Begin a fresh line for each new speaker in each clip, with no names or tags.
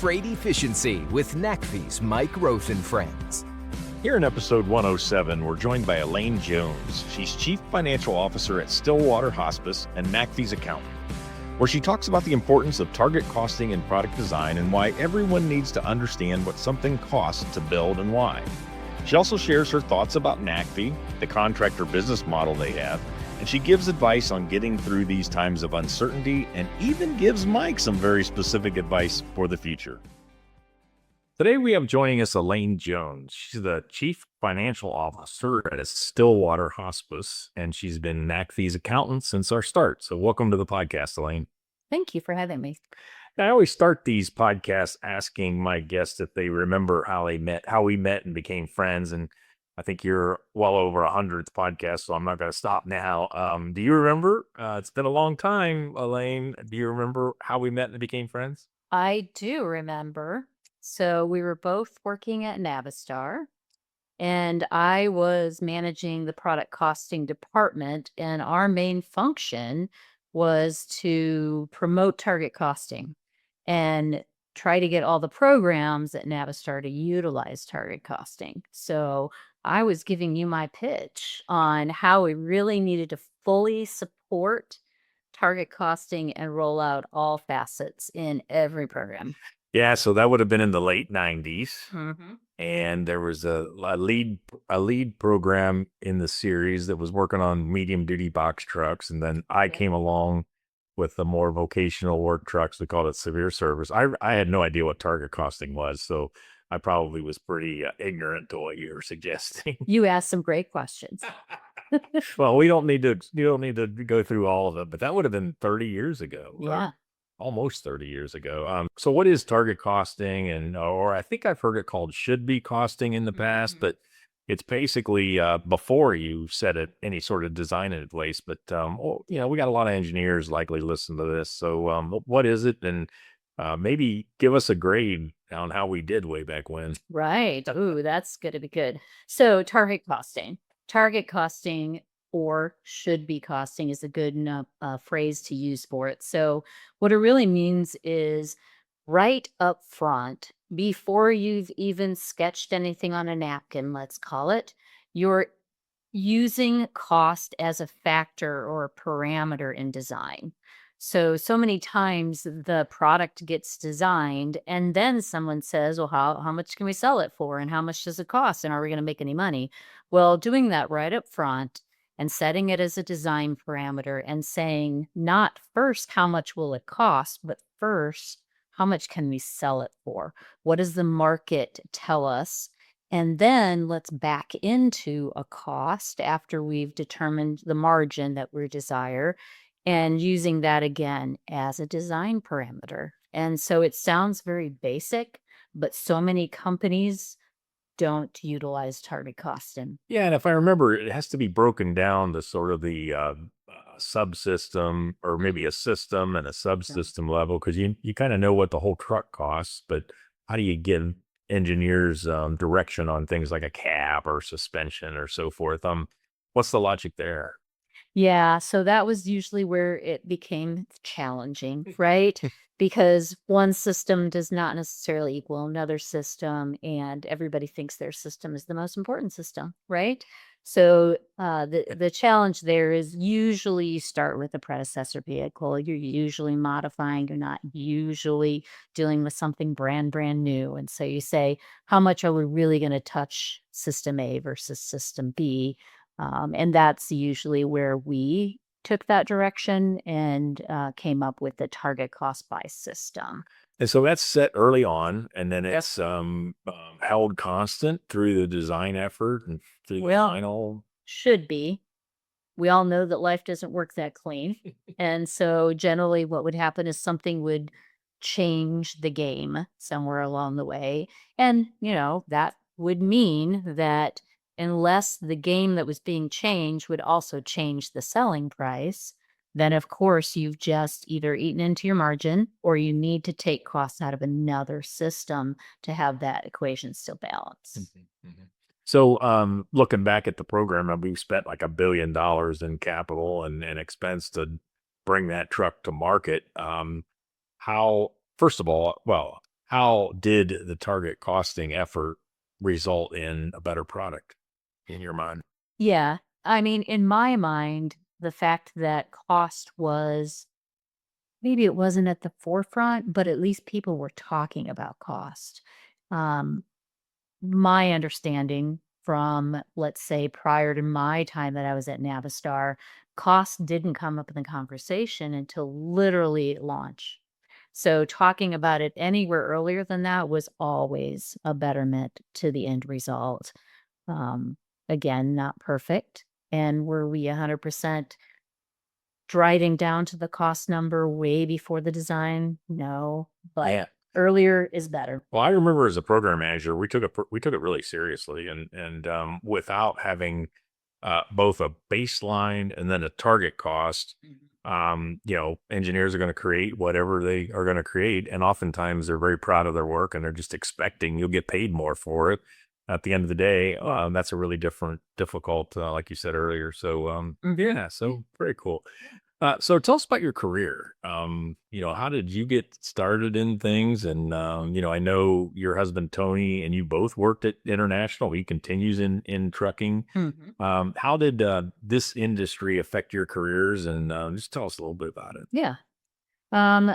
freight efficiency with NACFE's Mike Roth and Friends.
Here in episode 107, we're joined by Elaine Jones. She's Chief Financial Officer at Stillwater Hospice and NACFE's accountant, where she talks about the importance of target costing in product design and why everyone needs to understand what something costs to build and why. She also shares her thoughts about NACFE, the contractor business model they have, and she gives advice on getting through these times of uncertainty and even gives Mike some very specific advice for the future. Today we have joining us Elaine Jones. She's the Chief Financial Officer at Stillwater Hospice, and she's been NACFE's accountant since our start. So welcome to the podcast, Elaine.
Thank you for having me.
I always start these podcasts asking my guests if they remember how we met and became friends. And I think you're well over 100th podcast, so I'm not going to stop now. Do you remember? It's been a long time, Elaine. Do you remember how we met and became friends?
I do remember. So we were both working at Navistar, and I was managing the product costing department, and our main function was to promote target costing and try to get all the programs at Navistar to utilize target costing. So I was giving you my pitch on how we really needed to fully support target costing and roll out all facets in every program.
Yeah, so that would have been in the late 90s.
Mm-hmm.
And there was a lead program in the series that was working on medium duty box trucks. And then I came along with the more vocational work trucks. We called it severe service. I had no idea what target costing was. So I probably was pretty ignorant to what you were suggesting.
You asked some great questions.
Well, you don't need to go through all of it, but that would have been 30 years ago.
Yeah.
Almost 30 years ago. So what is target costing? Or I think I've heard it called should be costing in the past, but it's basically before you set it any sort of design in place. But, we got a lot of engineers likely listen to this. So what is it? And maybe give us a grade on how we did way back when.
Right. Ooh, that's going to be good. So target costing or should be costing is a good enough phrase to use for it. So what it really means is right up front, before you've even sketched anything on a napkin, let's call it, you're using cost as a factor or a parameter in design. So many times the product gets designed and then someone says, well, how much can we sell it for? And how much does it cost? And are we going to make any money? Well, doing that right up front and setting it as a design parameter and saying not first, how much will it cost, but first, how much can we sell it for? What does the market tell us? And then let's back into a cost after we've determined the margin that we desire and using that again as a design parameter. And so it sounds very basic, but so many companies don't utilize target costing.
Yeah, and if I remember, it has to be broken down to sort of the subsystem or maybe a system and a subsystem level, because you kind of know what the whole truck costs, but how do you give engineers direction on things like a cab or suspension or so forth? What's the logic there?
Yeah, so that was usually where it became challenging, right? Because one system does not necessarily equal another system, and everybody thinks their system is the most important system, right? So the challenge there is usually you start with a predecessor vehicle. You're usually modifying. You're not usually dealing with something brand new. And so you say, how much are we really going to touch system A versus system B? And that's usually where we took that direction and came up with the target cost by system.
And so that's set early on, and then it's held constant through the design effort and through the final.
Should be. We all know that life doesn't work that clean. And so generally what would happen is something would change the game somewhere along the way. And, that would mean that unless the game that was being changed would also change the selling price, then of course you've just either eaten into your margin or you need to take costs out of another system to have that equation still balanced.
Mm-hmm. Mm-hmm. So looking back at the program, we've spent like $1 billion in capital and expense to bring that truck to market. First of all, How did the target costing effort result in a better product in your mind?
Yeah. I mean, in my mind, the fact that cost was maybe it wasn't at the forefront, but at least people were talking about cost. Um, my understanding from, let's say, prior to my time that I was at Navistar, cost didn't come up in the conversation until literally launch. So talking about it anywhere earlier than that was always a betterment to the end result. Um, again, not perfect. And were we 100% driving down to the cost number way before the design? No, but
Yeah.
earlier is better.
Well, I remember as a program manager, we took it really seriously, and without having both a baseline and then a target cost.
Mhm.
Engineers are going to create whatever they are going to create, and oftentimes they're very proud of their work, and they're just expecting you'll get paid more for it. At the end of the day, that's a really difficult, like you said earlier. So, yeah, so very cool. So tell us about your career. How did you get started in things? And I know your husband Tony and you both worked at International. He continues in trucking.
Mhm.
How did this industry affect your careers? And just tell us a little bit about it.
Yeah.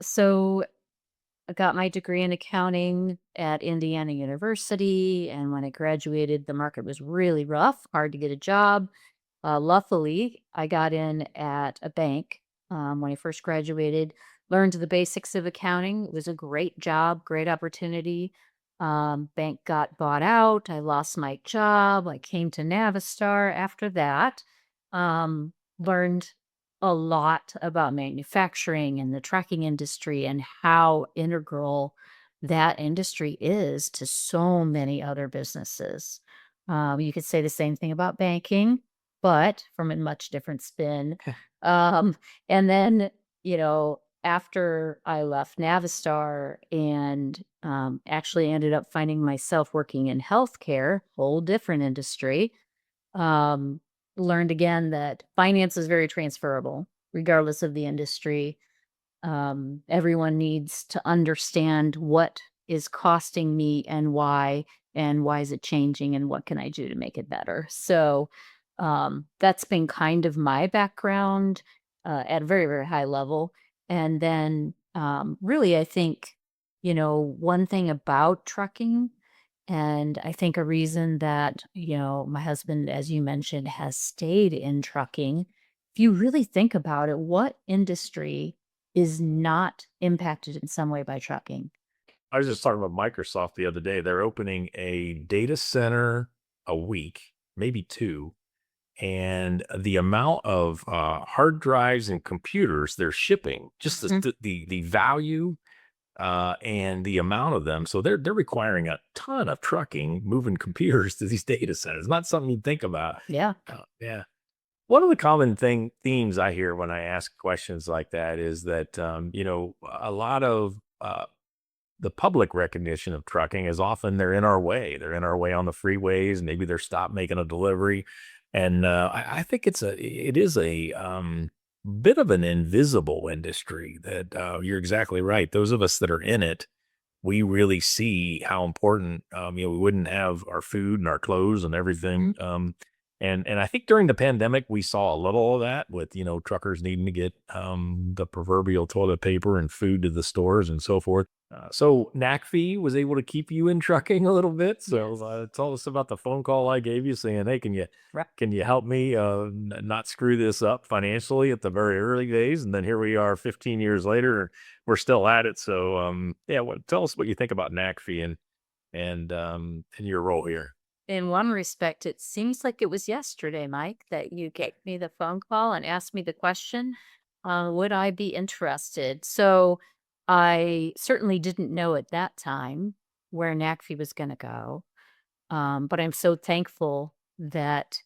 So I got my degree in accounting at Indiana University, and when I graduated, the market was really rough, hard to get a job. Luckily, I got in at a bank when I first graduated, learned the basics of accounting. It was a great job, great opportunity. Bank got bought out. I lost my job. I came to Navistar after that. Learned a lot about manufacturing and the trucking industry and how integral that industry is to so many other businesses. You could say the same thing about banking, but from a much different spin. Um, and then, after I left Navistar and actually ended up finding myself working in healthcare, whole different industry, um, learned again that finance is very transferable, regardless of the industry. Everyone needs to understand what is costing me and why is it changing, and what can I do to make it better. So that's been kind of my background at a very, very high level. And then really, I think, one thing about trucking, and I think a reason that, my husband, as you mentioned, has stayed in trucking, if you really think about it, what industry is not impacted in some way by trucking?
I was just talking about Microsoft the other day. They're opening a data center a week, maybe two, and the amount of hard drives and computers they're shipping, just
Mhm.
the value and the amount of them. So they're requiring a ton of trucking, moving computers to these data centers. Not something you'd think about.
Yeah.
Yeah. One of the common themes I hear when I ask questions like that is that a lot of the public recognition of trucking is often they're in our way. They're in our way on the freeways. Maybe they're stopped making a delivery, and I think it is a bit of an invisible industry. That you're exactly right. Those of us that are in it, we really see how important, we wouldn't have our food and our clothes and everything.
Mhm.
And I think during the pandemic, we saw a little of that with, truckers needing to get the proverbial toilet paper and food to the stores and so forth. So NACFE was able to keep you in trucking a little bit. So
Yes.
tell us about the phone call I gave you saying, "Hey,
Right.
can you help me not screw this up financially at the very early days?" And then here we are, 15 years later, we're still at it. So, yeah, tell us what you think about NACFE and your role here.
In one respect, it seems like it was yesterday, Mike, that you gave me the phone call and asked me the question, would I be interested? So I certainly didn't know at that time where NACFE was going to go. But I'm so thankful that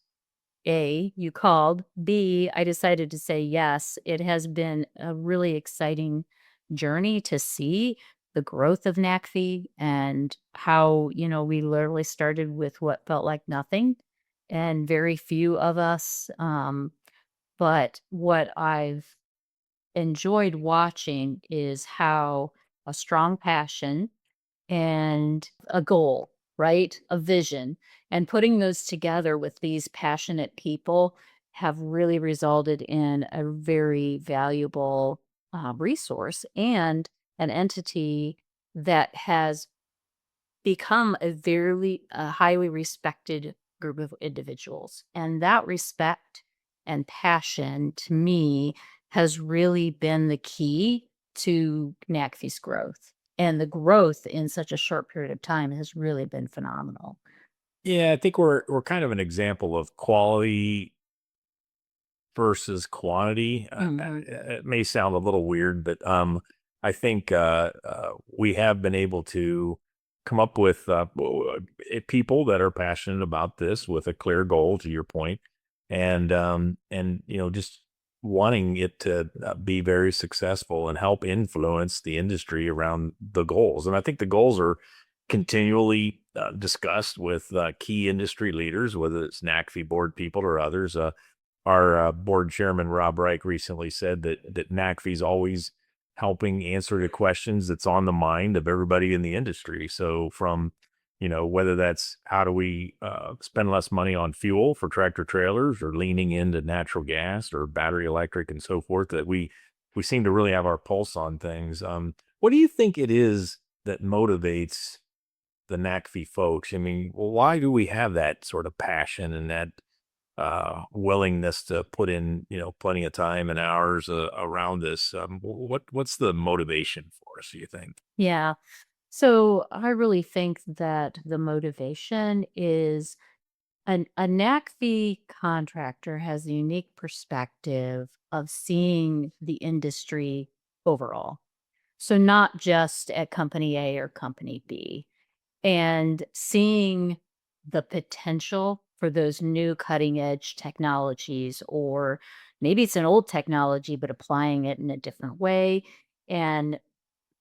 A, you called. B, I decided to say yes. It has been a really exciting journey to see the growth of NACFE and how, we literally started with what felt like nothing and very few of us. But what I've enjoyed watching is how a strong passion and a goal, right? A vision. And putting those together with these passionate people have really resulted in a very valuable resource and an entity that has become a very highly respected group of individuals. And that respect and passion to me has really been the key to NACFE's growth. And the growth in such a short period of time has really been phenomenal.
Yeah, I think we're kind of an example of quality versus quantity.
Mhm.
It may sound a little weird, but I think we have been able to come up with people that are passionate about this with a clear goal. To your point, and just wanting it to be very successful and help influence the industry around the goals. And I think the goals are continually discussed with key industry leaders, whether it's NACFE board people or others. Our board chairman Rob Reich recently said that NACFE is always helping answer the questions that's on the mind of everybody in the industry. So from whether that's how do we spend less money on fuel for tractor trailers, or leaning into natural gas or battery electric and so forth, that we seem to really have our pulse on things. What do you think it is that motivates the NACFE folks? I mean, why do we have that sort of passion and that willingness to put in, plenty of time and hours around this? What's the motivation for us, do you think?
Yeah. So I really think that the motivation is a NACFE contractor has a unique perspective of seeing the industry overall. So not just at company A or company B, and seeing the potential for those new cutting edge technologies, or maybe it's an old technology, but applying it in a different way. And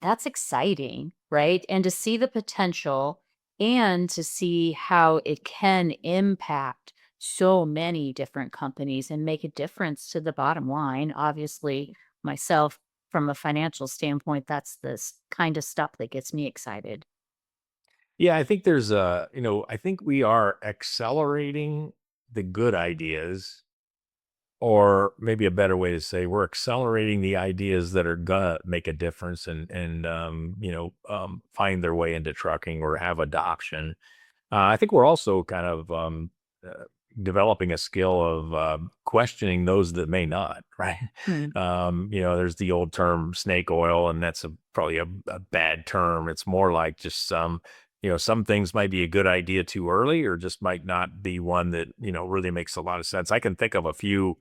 that's exciting, right? And to see the potential and to see how it can impact so many different companies and make a difference to the bottom line. Obviously, myself, from a financial standpoint, that's this kind of stuff that gets me excited.
Yeah, I think I think we are accelerating the good ideas, or maybe a better way to say, we're accelerating the ideas that are gonna make a difference and find their way into trucking or have adoption. I think we're also kind of uh, developing a skill of questioning those that may not, right?
Hmm.
There's the old term snake oil, and that's probably a bad term. It's more like just some things might be a good idea too early, or just might not be one that, really makes a lot of sense. I can think of a few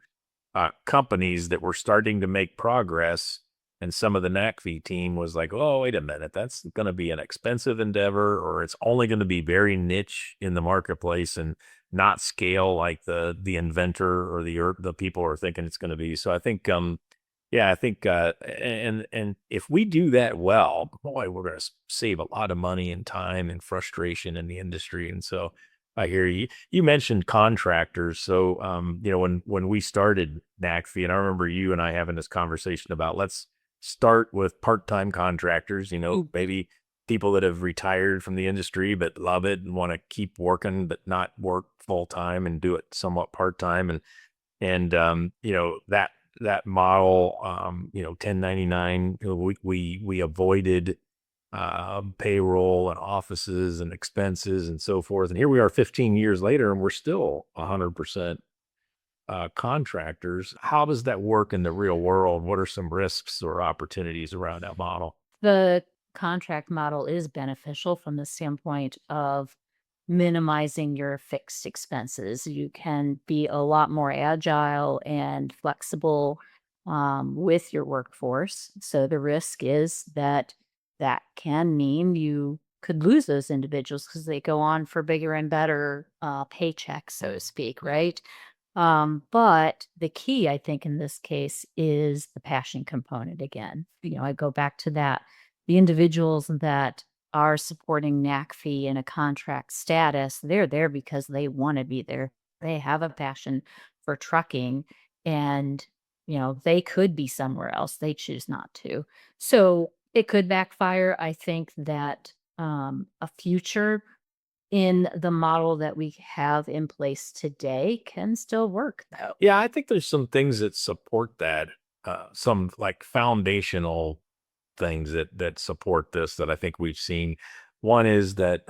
companies that were starting to make progress, and some of the NACFE team was like, "Oh, wait a minute, that's going to be an expensive endeavor, or it's only going to be very niche in the marketplace and not scale like the inventor or the people are thinking it's going to be." So I think, yeah, I think, and if we do that well, boy, we're going to save a lot of money and time and frustration in the industry. And so I hear you. You mentioned contractors. So, when we started NACFE, and I remember you and I having this conversation about, let's start with part-time contractors,
Mm.
maybe people that have retired from the industry but love it and want to keep working but not work full time and do it somewhat part-time. And that model, 1099, we avoided payroll and offices and expenses and so forth. And here we are 15 years later, and we're still 100% contractors. How does that work in the real world? What are some risks or opportunities around that model?
The contract model is beneficial from the standpoint of minimizing your fixed expenses. You can be a lot more agile and flexible with your workforce. So the risk is that that can mean you could lose those individuals because they go on for bigger and better paychecks, so to speak, right? But the key, I think, in this case is the passion component again. I go back to that. The individuals that are supporting NACFE in a contract status, they're there because they want to be there. They have a passion for trucking, and they could be somewhere else. They choose not to. So it could backfire. I think that a future in the model that we have in place today can still work though.
Yeah, I think there's some things that support that, some like foundational things that support this that I think we've seen. One is that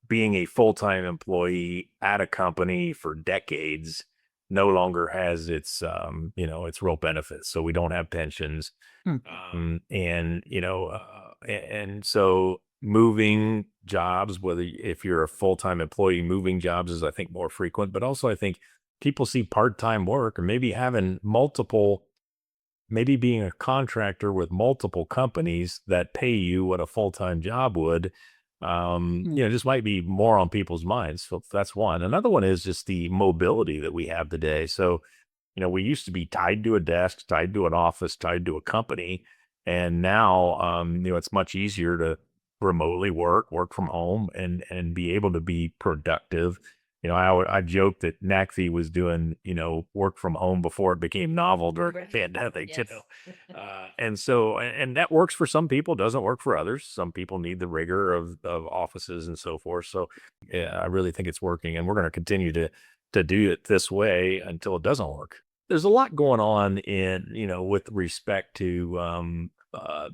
being a full-time employee at a company for decades no longer has its real benefits. So we don't have pensions.
Hmm.
And and so moving jobs, whether if you're a full-time employee, moving jobs is I think more frequent, but also I think people see part-time work or maybe having multiple, maybe being a contractor with multiple companies that pay you what a full-time job would,
Hmm.
just might be more on people's minds. So that's one. Another one is just the mobility that we have today. So we used to be tied to a desk, tied to an office, tied to a company. And now, it's much easier to remotely work from home and be able to be productive. I joked that NACFE was doing, work from home before it became novel during the
Right.
pandemic,
Yes.
and so, and that works for some people, doesn't work for others. Some people need the rigor of offices and so forth. So, yeah, I really think it's working, and we're going to continue to do it this way until it doesn't work. There's a lot going on with respect to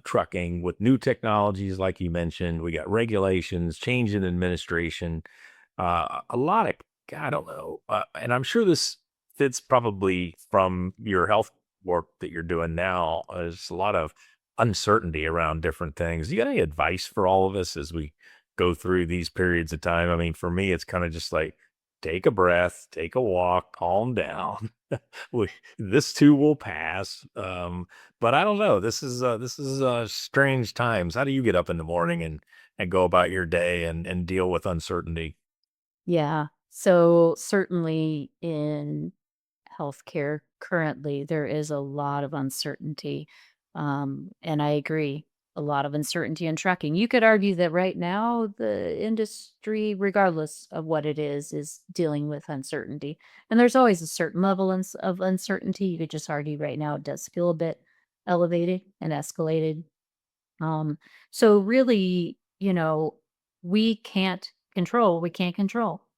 trucking with new technologies, like you mentioned. We got regulations, change in administration, a lot of, I don't know, and I'm sure this fits probably from your health work that you're doing now. There's a lot of uncertainty around different things. You got any advice for all of us as we go through these periods of time? I mean, for me, it's kind of just like take a breath, take a walk, calm down. we, this too will pass. But I don't know. This is strange times. How do you get up in the morning and go about your day and deal with uncertainty?
Yeah. So certainly in healthcare currently, there is a lot of uncertainty. And I agree, a lot of uncertainty in trucking. You could argue that right now, the industry, regardless of what it is dealing with uncertainty. And there's always a certain level of uncertainty. You could just argue right now it does feel a bit elevated and escalated. Um, so really, we can't control.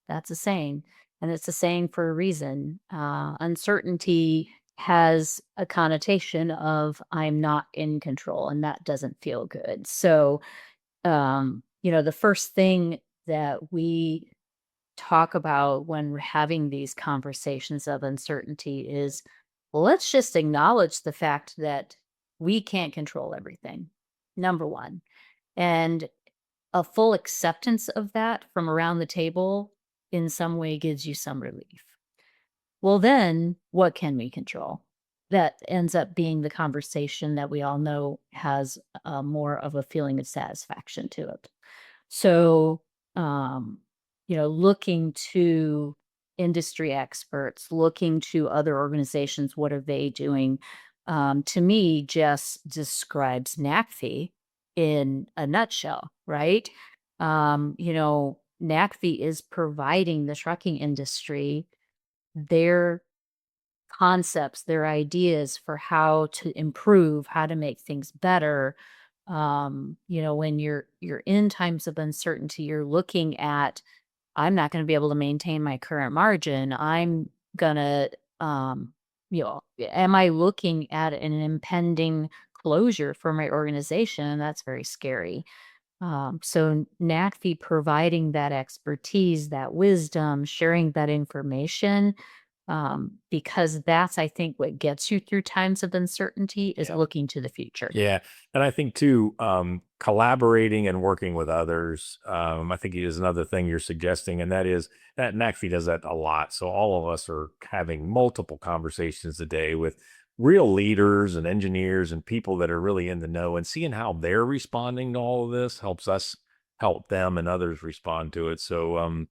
That's a saying. And it's a saying for a reason. Uncertainty has a connotation of I'm not in control, and that doesn't feel good. So, the first thing that we talk about when we're having these conversations of uncertainty is let's just acknowledge the fact that we can't control everything. Number one. And a full acceptance of that from around the table in some way gives you some relief. Well, then what can we control? That ends up being the conversation that we all know has more of a feeling of satisfaction to it. So, um, looking to industry experts, looking to other organizations, what are they doing? To me, just describes NACFE in a nutshell, right? NACFE is providing the trucking industry their concepts, their ideas for how to improve, how to make things better. When you're in times of uncertainty, you're looking at, I'm not going to be able to maintain my current margin. I'm gonna, am I looking at an impending closure for my organization? That's very scary. So NACFE providing that expertise, that wisdom, sharing that information, because that's, I think, what gets you through times of uncertainty is
Yeah.
looking to the future.
Yeah. And I think too, collaborating and working with others, I think is another thing you're suggesting. And that is that NACFE does that a lot. So all of us are having multiple conversations a day with real leaders and engineers and people that are really in the know, and seeing how they're responding to all of this helps us help them and others respond to it. So,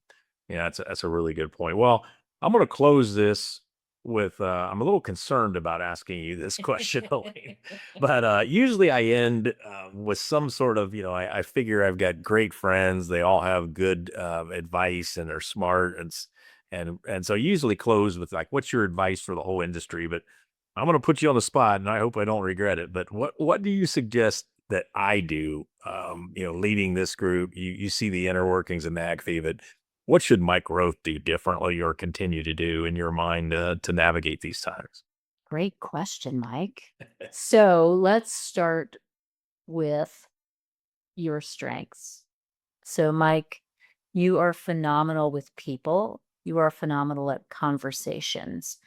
yeah, that's a really good point. Well, I'm going to close this with, I'm a little concerned about asking you this question, Elaine. But usually I end with some sort of, I figure I've got great friends. They all have good advice and they're smart, and so I usually close with like, "What's your advice for the whole industry?" But I'm going to put you on the spot, and I hope I don't regret it. But what do you suggest that I do, leading this group, you see the inner workings of NACFE, but what should Mike Roth do differently or continue to do in your mind to navigate these times?
Great question, Mike. So let's start with your strengths. So, Mike, you are phenomenal with people. You are phenomenal at conversations.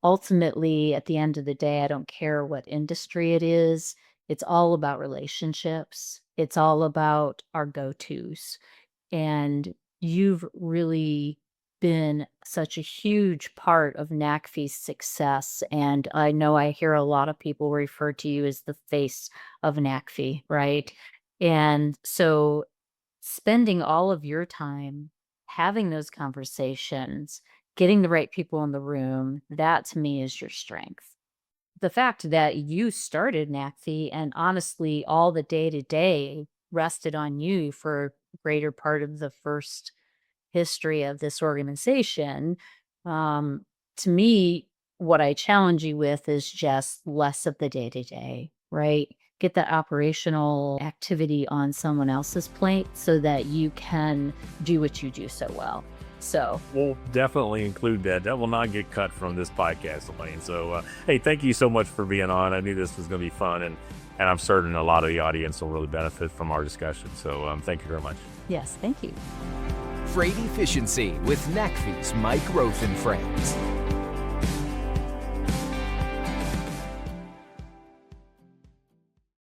Ultimately, at the end of the day, I don't care what industry it is. It's all about relationships. It's all about our go-tos. And you've really been such a huge part of NACFE's success. And I know I hear a lot of people refer to you as the face of NACFE, right? And so spending all of your time having those conversations, getting the right people in the room, that to me is your strength. The fact that you started NACFE and honestly all the day to day rested on you for a greater part of the first history of this organization, um, to me, what I challenge you with is just less of the day to day, right? Get that operational activity on someone else's plate so that you can do what you do so well. So,
We'll definitely include that. That will not get cut from this podcast, Elaine. So, hey, thank you so much for being on. I knew this was going to be fun, and I'm certain a lot of the audience will really benefit from our discussion. So, thank you very much.
yes, thank you.
Freight Efficiency with NACFE's Mike Roth and Friends.